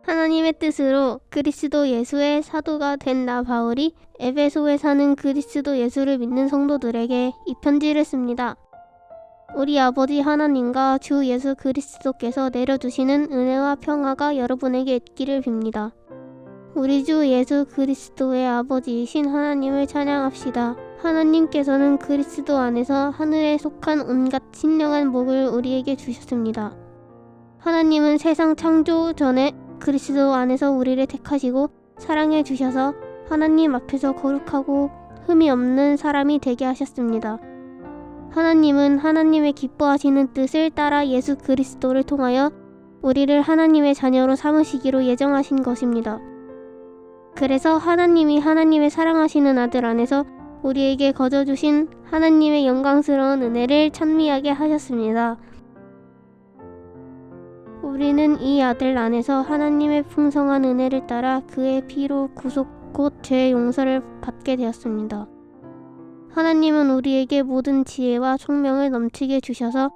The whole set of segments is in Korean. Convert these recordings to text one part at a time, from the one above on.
하나님의 뜻으로 그리스도 예수의 사도가 된 나 바울이 에베소에 사는 그리스도 예수를 믿는 성도들에게 이 편지를 씁니다. 우리 아버지 하나님과 주 예수 그리스도께서 내려주시는 은혜와 평화가 여러분에게 있기를 빕니다. 우리 주 예수 그리스도의 아버지이신 하나님을 찬양합시다. 하나님께서는 그리스도 안에서 하늘에 속한 온갖 신령한 복을 우리에게 주셨습니다. 하나님은 세상 창조 전에 그리스도 안에서 우리를 택하시고 사랑해 주셔서 하나님 앞에서 거룩하고 흠이 없는 사람이 되게 하셨습니다. 하나님은 하나님의 기뻐하시는 뜻을 따라 예수 그리스도를 통하여 우리를 하나님의 자녀로 삼으시기로 예정하신 것입니다. 그래서 하나님이 하나님의 사랑하시는 아들 안에서 우리에게 거저주신 하나님의 영광스러운 은혜를 찬미하게 하셨습니다. 우리는 이 아들 안에서 하나님의 풍성한 은혜를 따라 그의 피로 구속 곧 죄의 용서를 받게 되었습니다. 하나님은 우리에게 모든 지혜와 총명을 넘치게 주셔서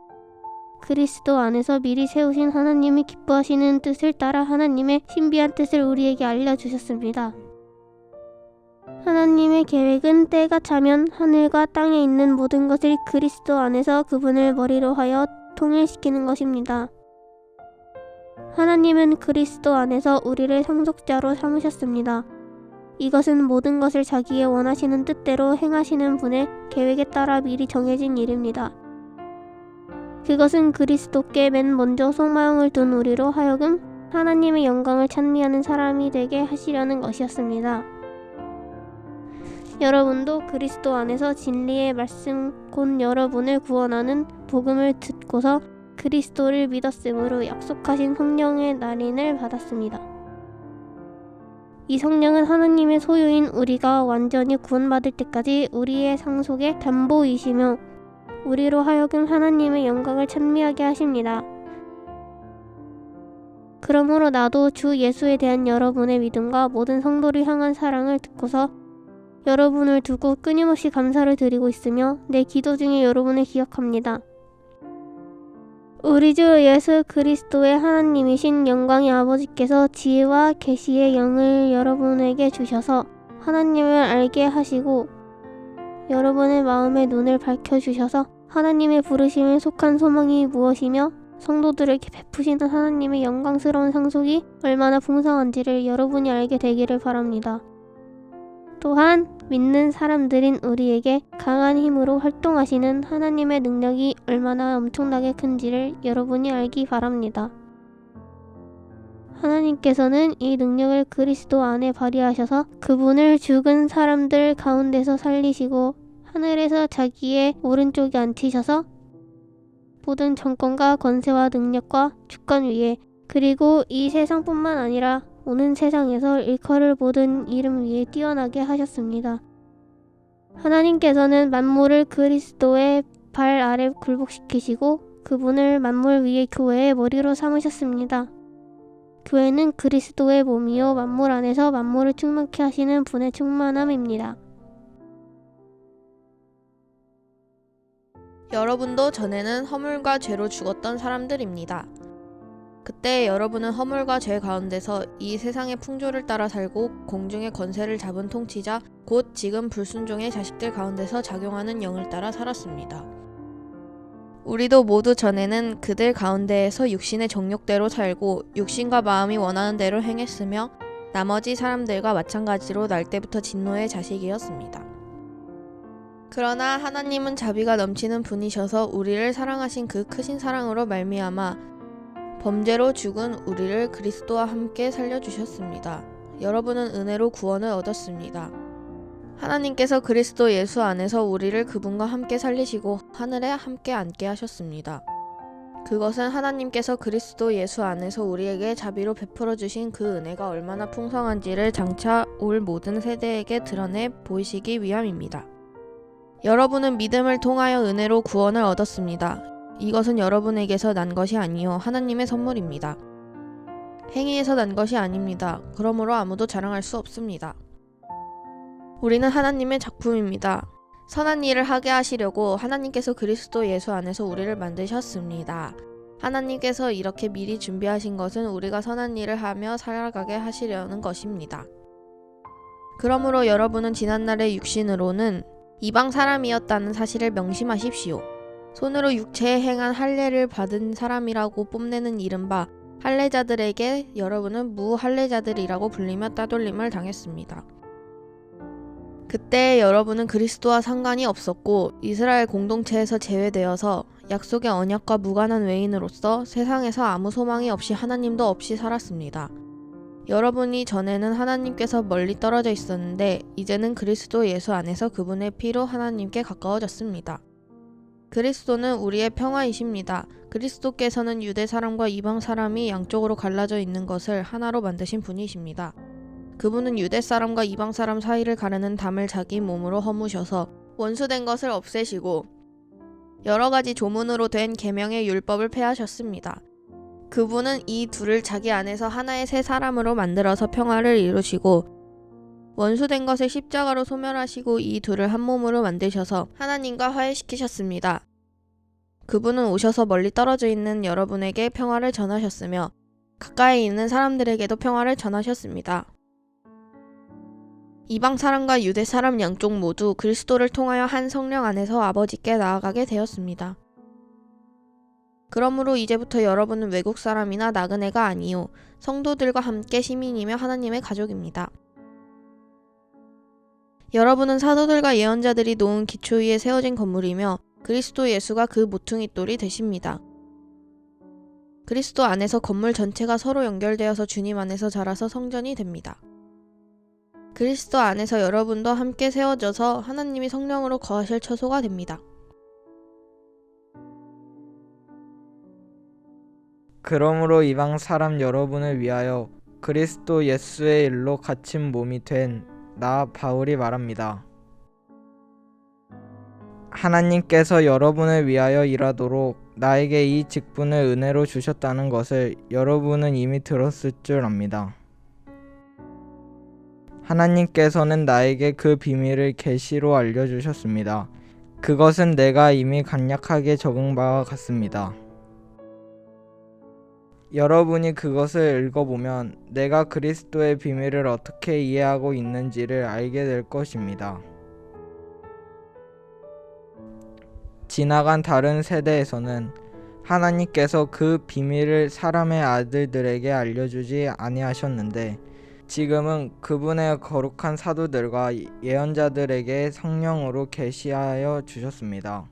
그리스도 안에서 미리 세우신 하나님이 기뻐하시는 뜻을 따라 하나님의 신비한 뜻을 우리에게 알려주셨습니다. 하나님의 계획은 때가 차면 하늘과 땅에 있는 모든 것을 그리스도 안에서 그분을 머리로 하여 통일시키는 것입니다. 하나님은 그리스도 안에서 우리를 상속자로 삼으셨습니다. 이것은 모든 것을 자기의 원하시는 뜻대로 행하시는 분의 계획에 따라 미리 정해진 일입니다. 그것은 그리스도께 맨 먼저 소망을 둔 우리로 하여금 하나님의 영광을 찬미하는 사람이 되게 하시려는 것이었습니다. 여러분도 그리스도 안에서 진리의 말씀 곧 여러분을 구원하는 복음을 듣고서 그리스도를 믿었으므로 약속하신 성령의 날인을 받았습니다. 이 성령은 하나님의 소유인 우리가 완전히 구원받을 때까지 우리의 상속의 담보이시며 우리로 하여금 하나님의 영광을 찬미하게 하십니다. 그러므로 나도 주 예수에 대한 여러분의 믿음과 모든 성도를 향한 사랑을 듣고서 여러분을 두고 끊임없이 감사를 드리고 있으며 내 기도 중에 여러분을 기억합니다. 우리 주 예수 그리스도의 하나님이신 영광의 아버지께서 지혜와 계시의 영을 여러분에게 주셔서 하나님을 알게 하시고 여러분의 마음의 눈을 밝혀주셔서 하나님의 부르심에 속한 소망이 무엇이며 성도들에게 베푸시는 하나님의 영광스러운 상속이 얼마나 풍성한지를 여러분이 알게 되기를 바랍니다. 또한 믿는 사람들인 우리에게 강한 힘으로 활동하시는 하나님의 능력이 얼마나 엄청나게 큰지를 여러분이 알기 바랍니다. 하나님께서는 이 능력을 그리스도 안에 발휘하셔서 그분을 죽은 사람들 가운데서 살리시고 하늘에서 자기의 오른쪽에 앉히셔서 모든 정권과 권세와 능력과 주권 위에 그리고 이 세상뿐만 아니라 오는 세상에서 일컬을 모든 이름 위에 뛰어나게 하셨습니다. 하나님께서는 만물을 그리스도의 발 아래 굴복시키시고 그분을 만물 위의 교회의 머리로 삼으셨습니다. 교회는 그리스도의 몸이요 만물 안에서 만물을 충만케 하시는 분의 충만함입니다. 여러분도 전에는 허물과 죄로 죽었던 사람들입니다. 그때 여러분은 허물과 죄 가운데서 이 세상의 풍조를 따라 살고 공중의 권세를 잡은 통치자 곧 지금 불순종의 자식들 가운데서 작용하는 영을 따라 살았습니다. 우리도 모두 전에는 그들 가운데에서 육신의 정욕대로 살고 육신과 마음이 원하는 대로 행했으며 나머지 사람들과 마찬가지로 날 때부터 진노의 자식이었습니다. 그러나 하나님은 자비가 넘치는 분이셔서 우리를 사랑하신 그 크신 사랑으로 말미암아 범죄로 죽은 우리를 그리스도와 함께 살려주셨습니다. 여러분은 은혜로 구원을 얻었습니다. 하나님께서 그리스도 예수 안에서 우리를 그분과 함께 살리시고 하늘에 함께 앉게 하셨습니다. 그것은 하나님께서 그리스도 예수 안에서 우리에게 자비로 베풀어 주신 그 은혜가 얼마나 풍성한지를 장차 올 모든 세대에게 드러내 보이시기 위함입니다. 여러분은 믿음을 통하여 은혜로 구원을 얻었습니다. 이것은 여러분에게서 난 것이 아니요 하나님의 선물입니다. 행위에서 난 것이 아닙니다. 그러므로 아무도 자랑할 수 없습니다. 우리는 하나님의 작품입니다. 선한 일을 하게 하시려고 하나님께서 그리스도 예수 안에서 우리를 만드셨습니다. 하나님께서 이렇게 미리 준비하신 것은 우리가 선한 일을 하며 살아가게 하시려는 것입니다. 그러므로 여러분은 지난날의 육신으로는 이방 사람이었다는 사실을 명심하십시오. 손으로 육체에 행한 할례를 받은 사람이라고 뽐내는 이른바 할례자들에게 여러분은 무할례자들이라고 불리며 따돌림을 당했습니다. 그때 여러분은 그리스도와 상관이 없었고 이스라엘 공동체에서 제외되어서 약속의 언약과 무관한 외인으로서 세상에서 아무 소망이 없이 하나님도 없이 살았습니다. 여러분이 전에는 하나님께서 멀리 떨어져 있었는데 이제는 그리스도 예수 안에서 그분의 피로 하나님께 가까워졌습니다. 그리스도는 우리의 평화이십니다. 그리스도께서는 유대 사람과 이방 사람이 양쪽으로 갈라져 있는 것을 하나로 만드신 분이십니다. 그분은 유대 사람과 이방 사람 사이를 가르는 담을 자기 몸으로 허무셔서 원수된 것을 없애시고 여러 가지 조문으로 된 계명의 율법을 폐하셨습니다. 그분은 이 둘을 자기 안에서 하나의 새 사람으로 만들어서 평화를 이루시고 원수된 것을 십자가로 소멸하시고 이 둘을 한 몸으로 만드셔서 하나님과 화해시키셨습니다. 그분은 오셔서 멀리 떨어져 있는 여러분에게 평화를 전하셨으며 가까이 있는 사람들에게도 평화를 전하셨습니다. 이방 사람과 유대 사람 양쪽 모두 그리스도를 통하여 한 성령 안에서 아버지께 나아가게 되었습니다. 그러므로 이제부터 여러분은 외국 사람이나 나그네가 아니요 성도들과 함께 시민이며 하나님의 가족입니다. 여러분은 사도들과 예언자들이 놓은 기초 위에 세워진 건물이며 그리스도 예수가 그 모퉁이 돌이 되십니다. 그리스도 안에서 건물 전체가 서로 연결되어서 주님 안에서 자라서 성전이 됩니다. 그리스도 안에서 여러분도 함께 세워져서 하나님이 성령으로 거하실 처소가 됩니다. 그러므로 이방 사람 여러분을 위하여 그리스도 예수의 일로 갇힌 몸이 된 나 바울이 말합니다. 하나님께서 여러분을 위하여 일하도록 나에게 이 직분을 은혜로 주셨다는 것을 여러분은 이미 들었을 줄 압니다. 하나님께서는 나에게 그 비밀을 계시로 알려주셨습니다. 그것은 내가 이미 간략하게 적은 바와 같습니다. 여러분이 그것을 읽어보면 내가 그리스도의 비밀을 어떻게 이해하고 있는지를 알게 될 것입니다. 지나간 다른 세대에서는 하나님께서 그 비밀을 사람의 아들들에게 알려주지 아니하셨는데 지금은 그분의 거룩한 사도들과 예언자들에게 성령으로 계시하여 주셨습니다.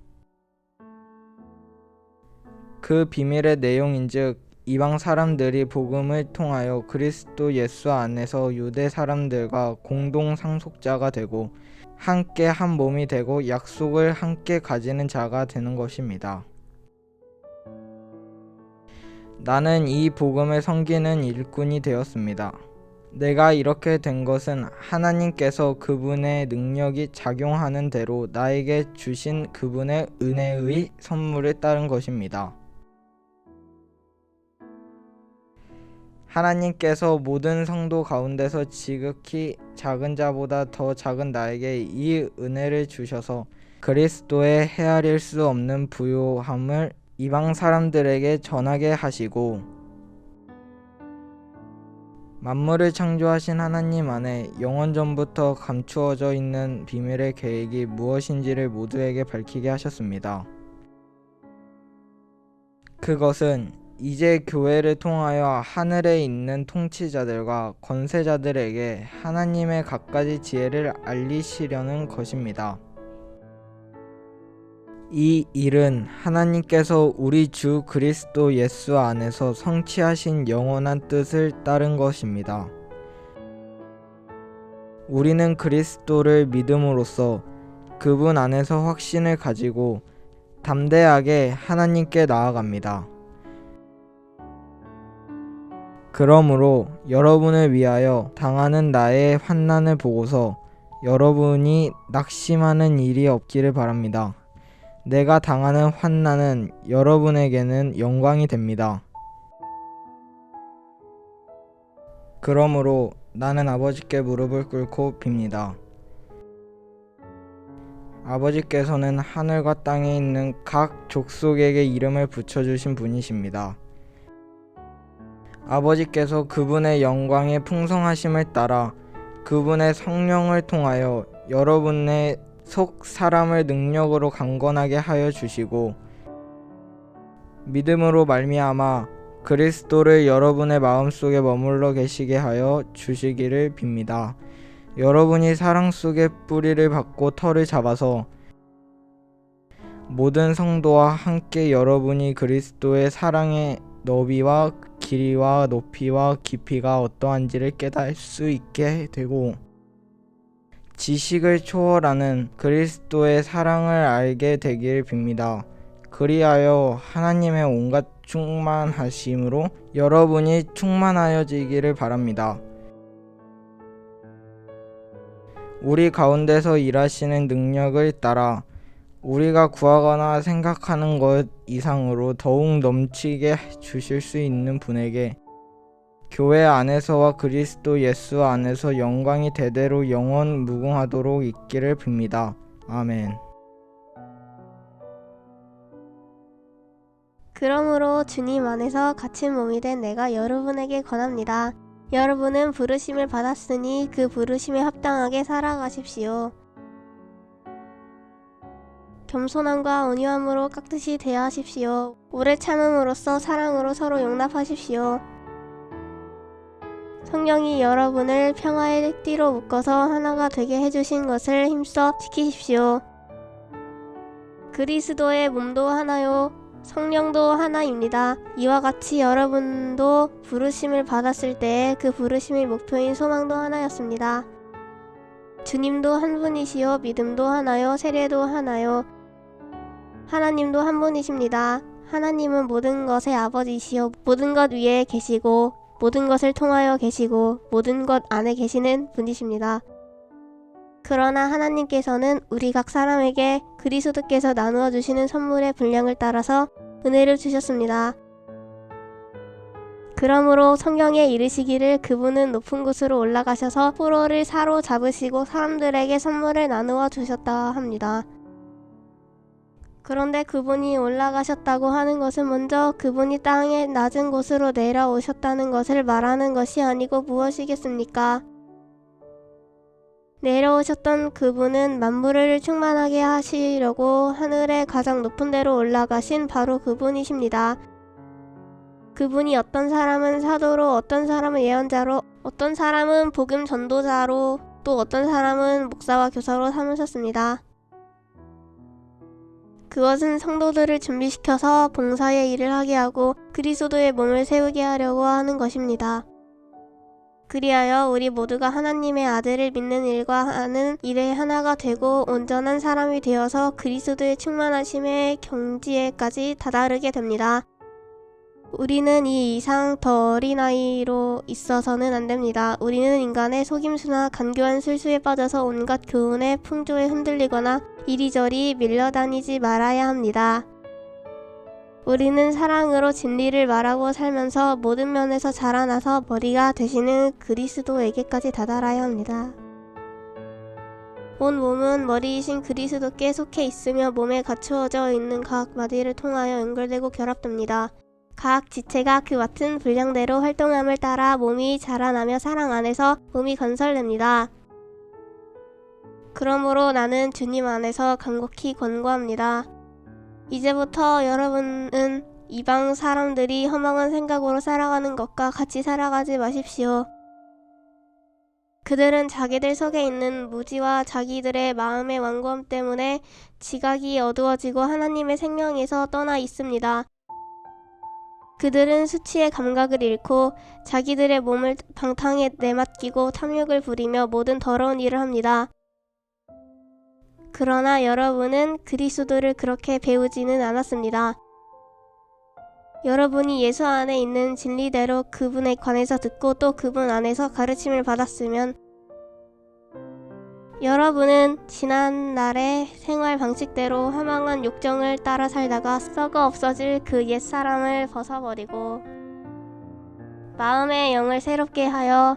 그 비밀의 내용인즉 이방 사람들이 복음을 통하여 그리스도 예수 안에서 유대 사람들과 공동 상속자가 되고 함께 한 몸이 되고 약속을 함께 가지는 자가 되는 것입니다. 나는 이 복음을 섬기는 일꾼이 되었습니다. 내가 이렇게 된 것은 하나님께서 그분의 능력이 작용하는 대로 나에게 주신 그분의 은혜의 선물에 따른 것입니다. 하나님께서 모든 성도 가운데서 지극히 작은 자보다 더 작은 나에게 이 은혜를 주셔서 그리스도의 헤아릴 수 없는 부요함을 이방 사람들에게 전하게 하시고 만물을 창조하신 하나님 안에 영원전부터 감추어져 있는 비밀의 계획이 무엇인지를 모두에게 밝히게 하셨습니다. 그것은 이제 교회를 통하여 하늘에 있는 통치자들과 권세자들에게 하나님의 갖가지 지혜를 알리시려는 것입니다. 이 일은 하나님께서 우리 주 그리스도 예수 안에서 성취하신 영원한 뜻을 따른 것입니다. 우리는 그리스도를 믿음으로써 그분 안에서 확신을 가지고 담대하게 하나님께 나아갑니다. 그러므로 여러분을 위하여 당하는 나의 환난을 보고서 여러분이 낙심하는 일이 없기를 바랍니다. 내가 당하는 환난은 여러분에게는 영광이 됩니다. 그러므로 나는 아버지께 무릎을 꿇고 빕니다. 아버지께서는 하늘과 땅에 있는 각 족속에게 이름을 붙여주신 분이십니다. 아버지께서 그분의 영광의 풍성하심을 따라 그분의 성령을 통하여 여러분의 속 사람을 능력으로 강건하게 하여 주시고 믿음으로 말미암아 그리스도를 여러분의 마음속에 머물러 계시게 하여 주시기를 빕니다. 여러분이 사랑 속에 뿌리를 받고 털을 잡아서 모든 성도와 함께 여러분이 그리스도의 사랑의 너비와 길이와 높이와 깊이가 어떠한지를 깨달을 수 있게 되고 지식을 초월하는 그리스도의 사랑을 알게 되길 빕니다. 그리하여 하나님의 온갖 충만하심으로 여러분이 충만하여지기를 바랍니다. 우리 가운데서 일하시는 능력을 따라 우리가 구하거나 생각하는 것 이상으로 더욱 넘치게 주실 수 있는 분에게 교회 안에서와 그리스도 예수 안에서 영광이 대대로 영원 무궁하도록 있기를 빕니다. 아멘. 그러므로 주님 안에서 갇힌 몸이 된 내가 여러분에게 권합니다. 여러분은 부르심을 받았으니 그 부르심에 합당하게 살아가십시오. 겸손함과 온유함으로 깍듯이 대하십시오. 오래 참음으로써 사랑으로 서로 용납하십시오. 성령이 여러분을 평화의 띠로 묶어서 하나가 되게 해주신 것을 힘써 지키십시오. 그리스도의 몸도 하나요 성령도 하나입니다. 이와 같이 여러분도 부르심을 받았을 때에 그 부르심의 목표인 소망도 하나였습니다. 주님도 한 분이시요 믿음도 하나요 세례도 하나요 하나님도 한 분이십니다. 하나님은 모든 것의 아버지시요 모든 것 위에 계시고 모든 것을 통하여 계시고 모든 것 안에 계시는 분이십니다. 그러나 하나님께서는 우리 각 사람에게 그리스도께서 나누어 주시는 선물의 분량을 따라서 은혜를 주셨습니다. 그러므로 성경에 이르시기를 그분은 높은 곳으로 올라가셔서 포로를 사로잡으시고 사람들에게 선물을 나누어 주셨다 합니다. 그런데 그분이 올라가셨다고 하는 것은 먼저 그분이 땅의 낮은 곳으로 내려오셨다는 것을 말하는 것이 아니고 무엇이겠습니까? 내려오셨던 그분은 만물을 충만하게 하시려고 하늘의 가장 높은 데로 올라가신 바로 그분이십니다. 그분이 어떤 사람은 사도로, 어떤 사람은 예언자로, 어떤 사람은 복음 전도자로, 또 어떤 사람은 목사와 교사로 삼으셨습니다. 그것은 성도들을 준비시켜서 봉사의 일을 하게 하고 그리스도의 몸을 세우게 하려고 하는 것입니다. 그리하여 우리 모두가 하나님의 아들을 믿는 일과 하는 일에 하나가 되고 온전한 사람이 되어서 그리스도의 충만하심의 경지에까지 다다르게 됩니다. 우리는 이 이상 더 어린아이로 있어서는 안 됩니다. 우리는 인간의 속임수나 간교한 술수에 빠져서 온갖 교훈의 풍조에 흔들리거나 이리저리 밀려다니지 말아야 합니다. 우리는 사랑으로 진리를 말하고 살면서 모든 면에서 자라나서 머리가 되시는 그리스도에게까지 다다라야 합니다. 온 몸은 머리이신 그리스도께 속해 있으며 몸에 갖추어져 있는 각 마디를 통하여 연결되고 결합됩니다. 각 지체가 그 맡은 분량대로 활동함을 따라 몸이 자라나며 사랑 안에서 몸이 건설됩니다. 그러므로 나는 주님 안에서 간곡히 권고합니다. 이제부터 여러분은 이방 사람들이 허망한 생각으로 살아가는 것과 같이 살아가지 마십시오. 그들은 자기들 속에 있는 무지와 자기들의 마음의 완고함 때문에 지각이 어두워지고 하나님의 생명에서 떠나 있습니다. 그들은 수치의 감각을 잃고 자기들의 몸을 방탕에 내맡기고 탐욕을 부리며 모든 더러운 일을 합니다. 그러나 여러분은 그리스도를 그렇게 배우지는 않았습니다. 여러분이 예수 안에 있는 진리대로 그분에 관해서 듣고 또 그분 안에서 가르침을 받았으면 여러분은 지난날의 생활 방식대로 허망한 욕정을 따라 살다가 썩어 없어질 그 옛사람을 벗어버리고 마음의 영을 새롭게 하여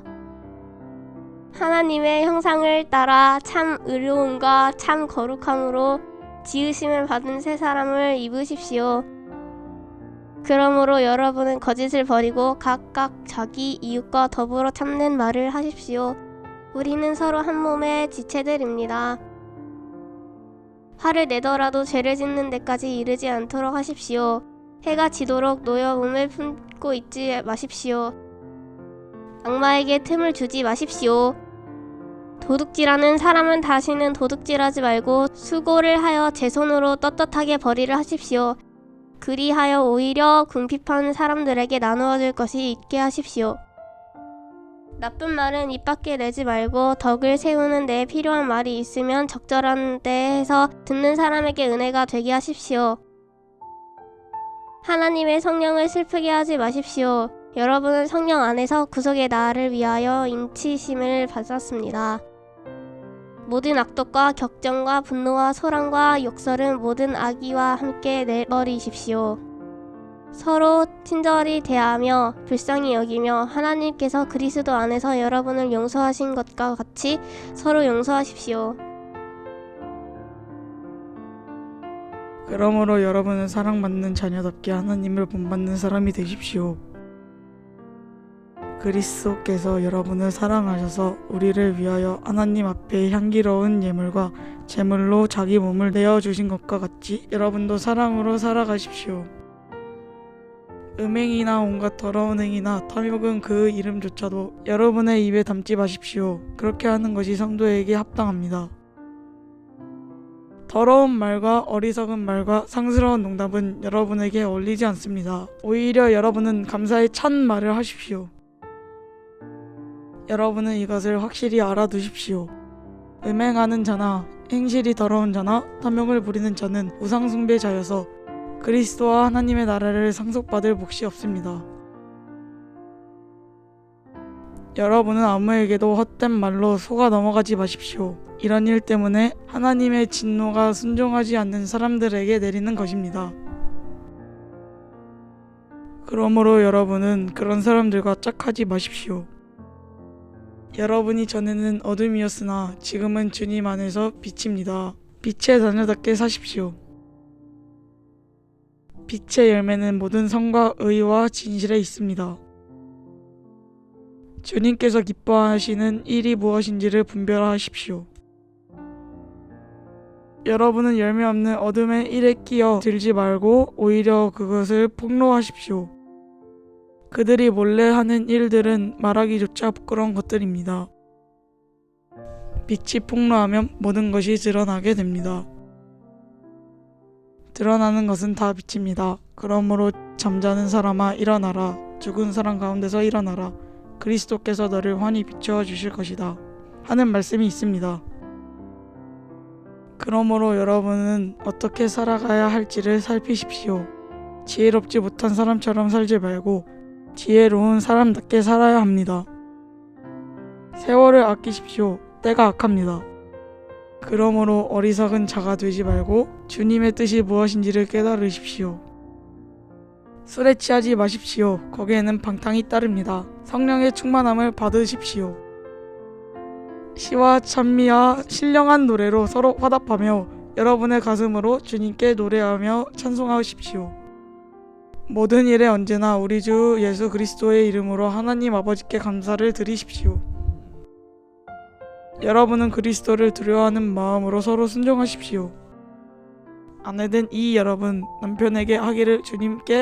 하나님의 형상을 따라 참 의로움과 참 거룩함으로 지으심을 받은 새 사람을 입으십시오. 그러므로 여러분은 거짓을 버리고 각각 자기 이웃과 더불어 참된 말을 하십시오. 우리는 서로 한 몸의 지체들입니다. 화를 내더라도 죄를 짓는 데까지 이르지 않도록 하십시오. 해가 지도록 놓여 몸을 품고 있지 마십시오. 악마에게 틈을 주지 마십시오. 도둑질하는 사람은 다시는 도둑질하지 말고 수고를 하여 제 손으로 떳떳하게 벌이를 하십시오. 그리하여 오히려 궁핍한 사람들에게 나누어줄 것이 있게 하십시오. 나쁜 말은 입 밖에 내지 말고 덕을 세우는 데 필요한 말이 있으면 적절한 때 해서 듣는 사람에게 은혜가 되게 하십시오. 하나님의 성령을 슬프게 하지 마십시오. 여러분은 성령 안에서 구속의 나를 위하여 인치심을 받았습니다. 모든 악독과 격정과 분노와 소란과 욕설은 모든 악의와 함께 내버리십시오. 서로 친절히 대하며 불쌍히 여기며 하나님께서 그리스도 안에서 여러분을 용서하신 것과 같이 서로 용서하십시오. 그러므로 여러분은 사랑받는 자녀답게 하나님을 본받는 사람이 되십시오. 그리스도께서 여러분을 사랑하셔서 우리를 위하여 하나님 앞에 향기로운 예물과 제물로 자기 몸을 내어주신 것과 같이 여러분도 사랑으로 살아가십시오. 음행이나 온갖 더러운 행위나 탐욕은 그 이름조차도 여러분의 입에 담지 마십시오. 그렇게 하는 것이 성도에게 합당합니다. 더러운 말과 어리석은 말과 상스러운 농담은 여러분에게 어울리지 않습니다. 오히려 여러분은 감사의 찬 말을 하십시오. 여러분은 이것을 확실히 알아두십시오. 음행하는 자나 행실이 더러운 자나 탐욕을 부리는 자는 우상숭배자여서 그리스도와 하나님의 나라를 상속받을 몫이 없습니다. 여러분은 아무에게도 헛된 말로 속아 넘어가지 마십시오. 이런 일 때문에 하나님의 진노가 순종하지 않는 사람들에게 내리는 것입니다. 그러므로 여러분은 그런 사람들과 짝하지 마십시오. 여러분이 전에는 어둠이었으나 지금은 주님 안에서 빛입니다. 빛의 자녀답게 사십시오. 빛의 열매는 모든 선과 의와 진실에 있습니다. 주님께서 기뻐하시는 일이 무엇인지를 분별하십시오. 여러분은 열매 없는 어둠의 일에 끼어 들지 말고 오히려 그것을 폭로하십시오. 그들이 몰래 하는 일들은 말하기조차 부끄러운 것들입니다. 빛이 폭로하면 모든 것이 드러나게 됩니다. 드러나는 것은 다 빛입니다. 그러므로 잠자는 사람아 일어나라. 죽은 사람 가운데서 일어나라. 그리스도께서 너를 환히 비추어 주실 것이다. 하는 말씀이 있습니다. 그러므로 여러분은 어떻게 살아가야 할지를 살피십시오. 지혜롭지 못한 사람처럼 살지 말고 지혜로운 사람답게 살아야 합니다. 세월을 아끼십시오. 때가 악합니다. 그러므로 어리석은 자가 되지 말고 주님의 뜻이 무엇인지를 깨달으십시오. 술에 취하지 마십시오. 거기에는 방탕이 따릅니다. 성령의 충만함을 받으십시오. 시와 찬미와 신령한 노래로 서로 화답하며 여러분의 가슴으로 주님께 노래하며 찬송하십시오. 모든 일에 언제나 우리 주 예수 그리스도의 이름으로 하나님 아버지께 감사를 드리십시오. 여러분은 그리스도를 두려워하는 마음으로 서로 순종하십시오. 아내된 이 여러분, 남편에게 하기를 주님께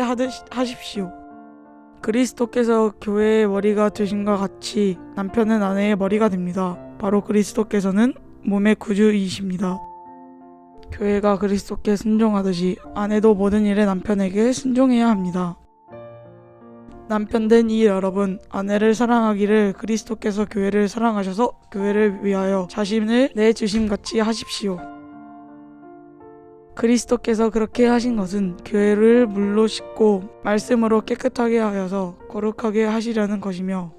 하십시오. 그리스도께서 교회의 머리가 되신과 같이 남편은 아내의 머리가 됩니다. 바로 그리스도께서는 몸의 구주이십니다. 교회가 그리스도께 순종하듯이 아내도 모든 일에 남편에게 순종해야 합니다. 남편된 이 여러분, 아내를 사랑하기를 그리스도께서 교회를 사랑하셔서 교회를 위하여 자신을 내주심같이 하십시오. 그리스도께서 그렇게 하신 것은 교회를 물로 씻고 말씀으로 깨끗하게 하여서 거룩하게 하시려는 것이며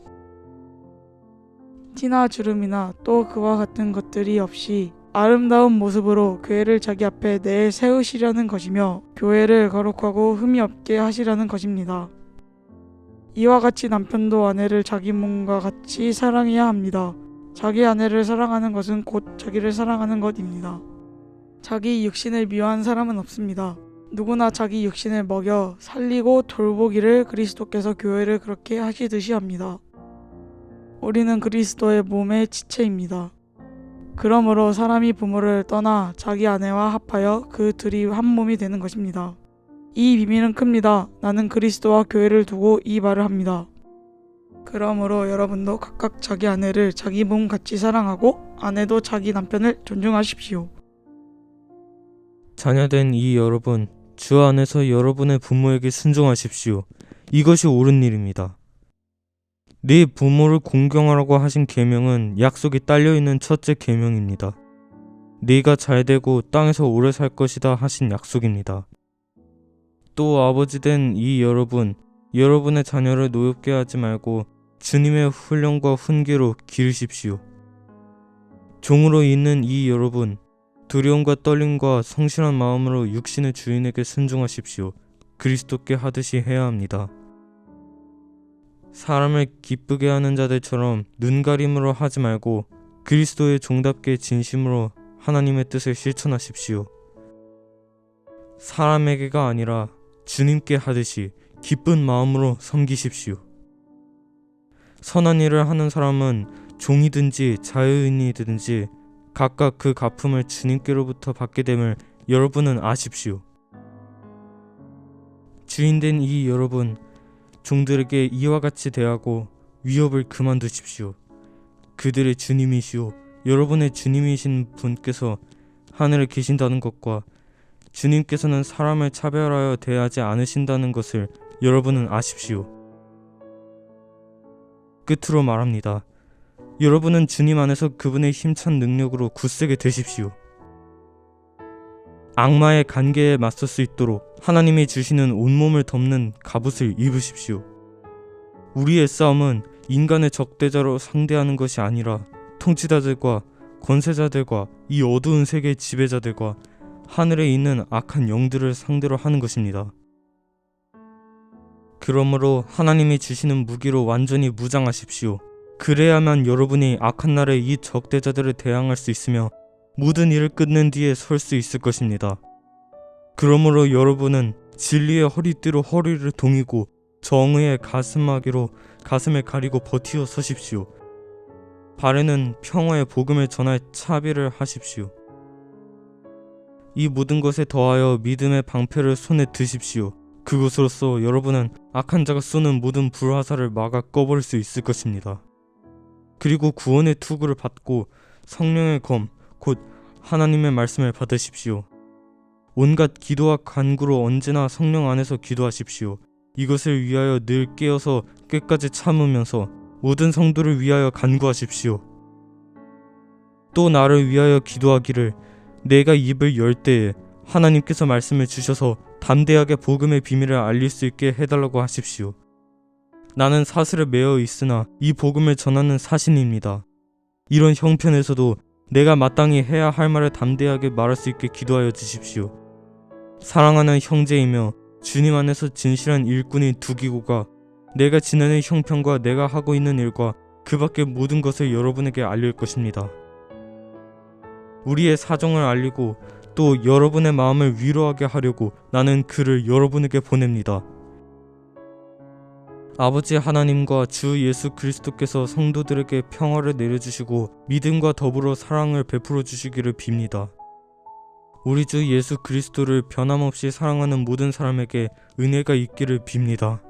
티나 주름이나 또 그와 같은 것들이 없이 아름다운 모습으로 교회를 자기 앞에 내세우시려는 것이며 교회를 거룩하고 흠이 없게 하시려는 것입니다. 이와 같이 남편도 아내를 자기 몸과 같이 사랑해야 합니다. 자기 아내를 사랑하는 것은 곧 자기를 사랑하는 것입니다. 자기 육신을 미워한 사람은 없습니다. 누구나 자기 육신을 먹여 살리고 돌보기를 그리스도께서 교회를 그렇게 하시듯이 합니다. 우리는 그리스도의 몸의 지체입니다. 그러므로 사람이 부모를 떠나 자기 아내와 합하여 그 둘이 한 몸이 되는 것입니다. 이 비밀은 큽니다. 나는 그리스도와 교회를 두고 이 말을 합니다. 그러므로 여러분도 각각 자기 아내를 자기 몸 같이 사랑하고 아내도 자기 남편을 존중하십시오. 자녀된 이 여러분, 주 안에서 여러분의 부모에게 순종하십시오. 이것이 옳은 일입니다. 네 부모를 공경하라고 하신 계명은 약속이 딸려있는 첫째 계명입니다. 네가 잘되고 땅에서 오래 살 것이다 하신 약속입니다. 또 아버지된 이 여러분, 여러분의 자녀를 노엽게 하지 말고 주님의 훈련과 훈계로 기르십시오. 종으로 있는 이 여러분, 두려움과 떨림과 성실한 마음으로 육신의 주인에게 순종하십시오. 그리스도께 하듯이 해야 합니다. 사람을 기쁘게 하는 자들처럼 눈가림으로 하지 말고 그리스도의 종답게 진심으로 하나님의 뜻을 실천하십시오. 사람에게가 아니라 주님께 하듯이 기쁜 마음으로 섬기십시오. 선한 일을 하는 사람은 종이든지 자유인이든지 각각 그 갚음을 주님께로부터 받게 됨을 여러분은 아십시오. 주인된 이 여러분, 종들에게 이와 같이 대하고 위협을 그만두십시오. 그들의 주님이시오 여러분의 주님이신 분께서 하늘에 계신다는 것과 주님께서는 사람을 차별하여 대하지 않으신다는 것을 여러분은 아십시오. 끝으로 말합니다. 여러분은 주님 안에서 그분의 힘찬 능력으로 굳세게 되십시오. 악마의 간계에 맞설 수 있도록 하나님이 주시는 온몸을 덮는 갑옷을 입으십시오. 우리의 싸움은 인간의 적대자로 상대하는 것이 아니라 통치자들과 권세자들과 이 어두운 세계의 지배자들과 하늘에 있는 악한 영들을 상대로 하는 것입니다. 그러므로 하나님이 주시는 무기로 완전히 무장하십시오. 그래야만 여러분이 악한 날에 이 적대자들을 대항할 수 있으며 모든 일을 끝낸 뒤에 설 수 있을 것입니다. 그러므로 여러분은 진리의 허리띠로 허리를 동이고 정의의 가슴막이로 가슴을 가리고 버티어 서십시오. 발에는 평화의 복음을 전할 차비를 하십시오. 이 모든 것에 더하여 믿음의 방패를 손에 드십시오. 그것으로써 여러분은 악한 자가 쏘는 모든 불화살을 막아 꺼버릴 수 있을 것입니다. 그리고 구원의 투구를 받고 성령의 검, 곧 하나님의 말씀을 받으십시오. 온갖 기도와 간구로 언제나 성령 안에서 기도하십시오. 이것을 위하여 늘 깨어서 끝까지 참으면서 모든 성도를 위하여 간구하십시오. 또 나를 위하여 기도하기를 내가 입을 열 때에 하나님께서 말씀을 주셔서 담대하게 복음의 비밀을 알릴 수 있게 해달라고 하십시오. 나는 사슬에 매여 있으나 이 복음을 전하는 사신입니다. 이런 형편에서도 내가 마땅히 해야 할 말을 담대하게 말할 수 있게 기도하여 주십시오. 사랑하는 형제이며 주님 안에서 진실한 일꾼인 두기고가 내가 지내는 형편과 내가 하고 있는 일과 그 밖의 모든 것을 여러분에게 알릴 것입니다. 우리의 사정을 알리고 또 여러분의 마음을 위로하게 하려고 나는 그를 여러분에게 보냅니다. 아버지 하나님과 주 예수 그리스도께서 성도들에게 평화를 내려주시고 믿음과 더불어 사랑을 베풀어 주시기를 빕니다. 우리 주 예수 그리스도를 변함없이 사랑하는 모든 사람에게 은혜가 있기를 빕니다.